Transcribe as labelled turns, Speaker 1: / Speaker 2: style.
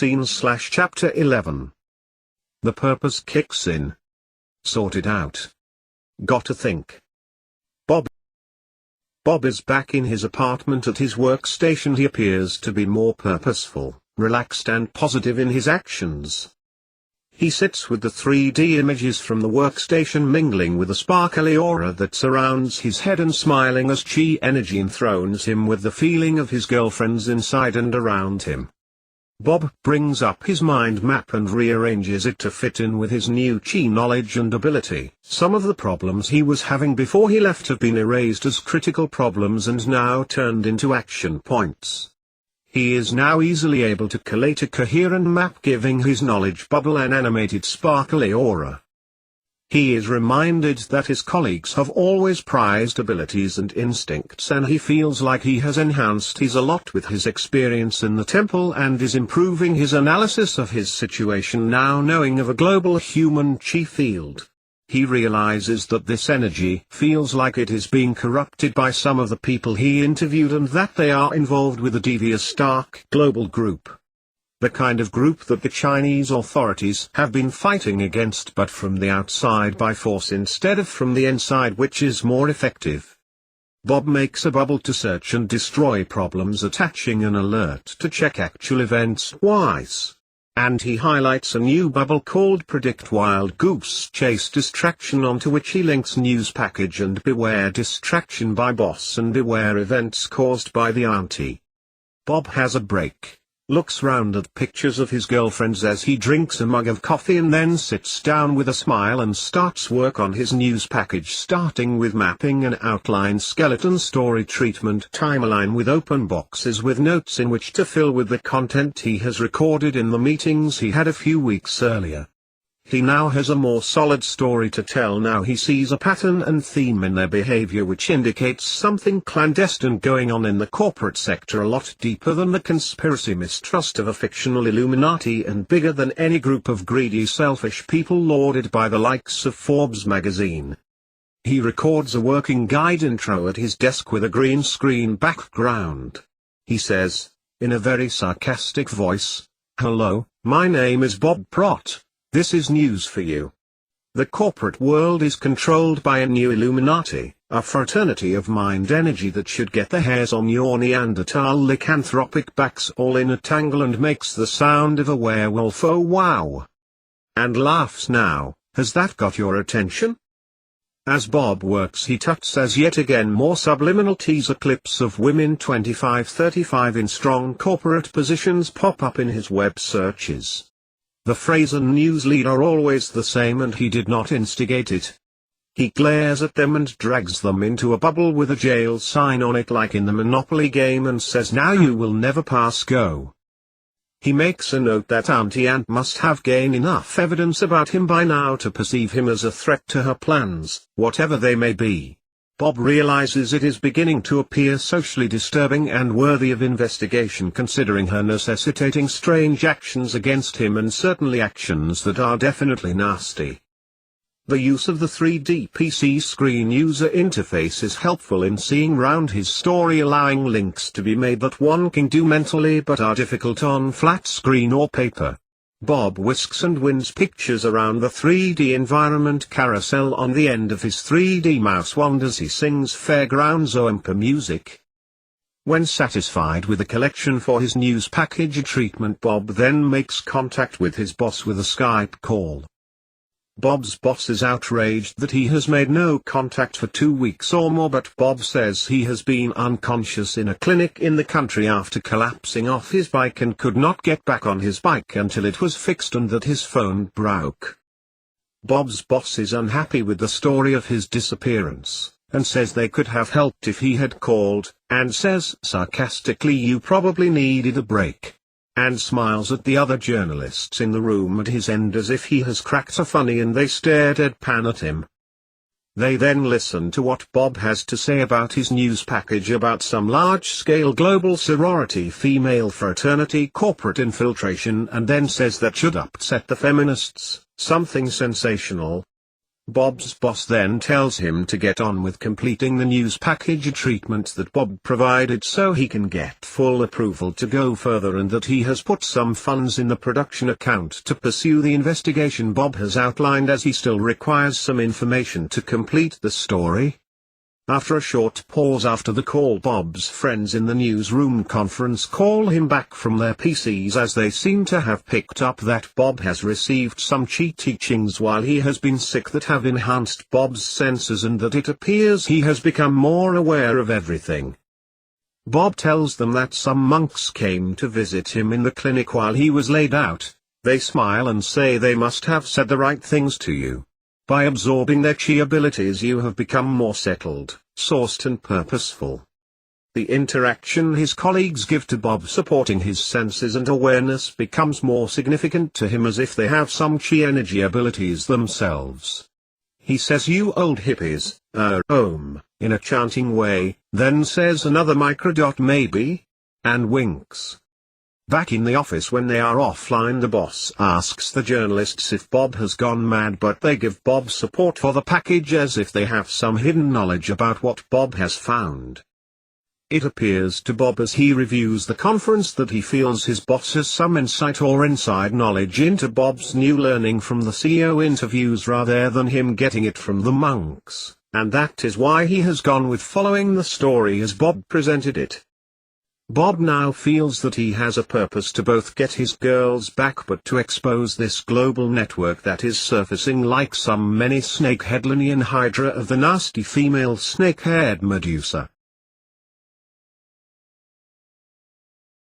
Speaker 1: Scene/Chapter 11. The purpose kicks in. Sort it out. Gotta think. Bob is back in his apartment at his workstation. He appears to be more purposeful, relaxed and positive in his actions. He sits with the 3D images from the workstation mingling with the sparkly aura that surrounds his head and smiling as chi energy enthrones him with the feeling of his girlfriends inside and around him. Bob brings up his mind map and rearranges it to fit in with his new chi knowledge and ability. Some of the problems he was having before he left have been erased as critical problems and now turned into action points. He is now easily able to collate a coherent map, giving his knowledge bubble an animated sparkly aura. He is reminded that his colleagues have always prized abilities and instincts, and he feels like he has enhanced his a lot with his experience in the temple and is improving his analysis of his situation now, knowing of a global human chi field. He realizes that this energy feels like it is being corrupted by some of the people he interviewed and that they are involved with a devious dark global group. The kind of group that the Chinese authorities have been fighting against, but from the outside by force instead of from the inside, which is more effective. Bob makes a bubble to search and destroy problems, attaching an alert to check actual events twice. And he highlights a new bubble called Predict Wild Goose Chase Distraction, onto which he links News Package and Beware Distraction by Boss and Beware Events Caused by the Auntie. Bob has a break, looks round at pictures of his girlfriends as he drinks a mug of coffee and then sits down with a smile and starts work on his news package, starting with mapping an outline skeleton story treatment timeline with open boxes with notes in which to fill with the content he has recorded in the meetings he had a few weeks earlier. He now has a more solid story to tell. Now he sees a pattern and theme in their behavior which indicates something clandestine going on in the corporate sector, a lot deeper than the conspiracy mistrust of a fictional Illuminati and bigger than any group of greedy selfish people lauded by the likes of Forbes magazine. He records a working guide intro at his desk with a green screen background. He says, in a very sarcastic voice, "Hello, my name is Bob Prott. This is news for you. The corporate world is controlled by a new Illuminati, a fraternity of mind energy that should get the hairs on your Neanderthal lycanthropic backs all in a tangle and makes the sound of a werewolf. Oh wow!" And laughs. Now, has that got your attention? As Bob works, he tucks as yet again more subliminal teaser clips of women 25-35 in strong corporate positions pop up in his web searches. The phrase and news lead are always the same, and he did not instigate it. He glares at them and drags them into a bubble with a jail sign on it like in the Monopoly game and says, "Now you will never pass go." He makes a note that Auntie Ant must have gained enough evidence about him by now to perceive him as a threat to her plans, whatever they may be. Bob realizes it is beginning to appear socially disturbing and worthy of investigation, considering her necessitating strange actions against him and certainly actions that are definitely nasty. The use of the 3D PC screen user interface is helpful in seeing round his story, allowing links to be made that one can do mentally but are difficult on flat screen or paper. Bob whisks and wins pictures around the 3D environment carousel on the end of his 3D mouse wand as he sings Fairgrounds Oompa music. When satisfied with the collection for his news package treatment, Bob then makes contact with his boss with a Skype call. Bob's boss is outraged that he has made no contact for 2 weeks or more, but Bob says he has been unconscious in a clinic in the country after collapsing off his bike and could not get back on his bike until it was fixed and that his phone broke. Bob's boss is unhappy with the story of his disappearance, and says they could have helped if he had called, and says sarcastically, "You probably needed a break," and smiles at the other journalists in the room at his end as if he has cracked a funny and they stare deadpan at him. They then listen to what Bob has to say about his news package about some large-scale global sorority female fraternity corporate infiltration, and then says that should upset the feminists, something sensational. Bob's boss then tells him to get on with completing the news package treatment that Bob provided so he can get full approval to go further, and that he has put some funds in the production account to pursue the investigation Bob has outlined, as he still requires some information to complete the story. After a short pause after the call, Bob's friends in the newsroom conference call him back from their PCs, as they seem to have picked up that Bob has received some cheat teachings while he has been sick that have enhanced Bob's senses, and that it appears he has become more aware of everything. Bob tells them that some monks came to visit him in the clinic while he was laid out. They smile and say they must have said the right things to you. By absorbing their chi abilities you have become more settled, sourced and purposeful. The interaction his colleagues give to Bob supporting his senses and awareness becomes more significant to him, as if they have some chi energy abilities themselves. He says, "You old hippies, in a chanting way, then says another microdot maybe? And winks." Back in the office when they are offline, the boss asks the journalists if Bob has gone mad, but they give Bob support for the package as if they have some hidden knowledge about what Bob has found. It appears to Bob as he reviews the conference that he feels his boss has some insight or inside knowledge into Bob's new learning from the CEO interviews rather than him getting it from the monks, and that is why he has gone with following the story as Bob presented it. Bob now feels that he has a purpose to both get his girls back, but to expose this global network that is surfacing like some many snakehead Linnean hydra of the nasty female snake-haired Medusa.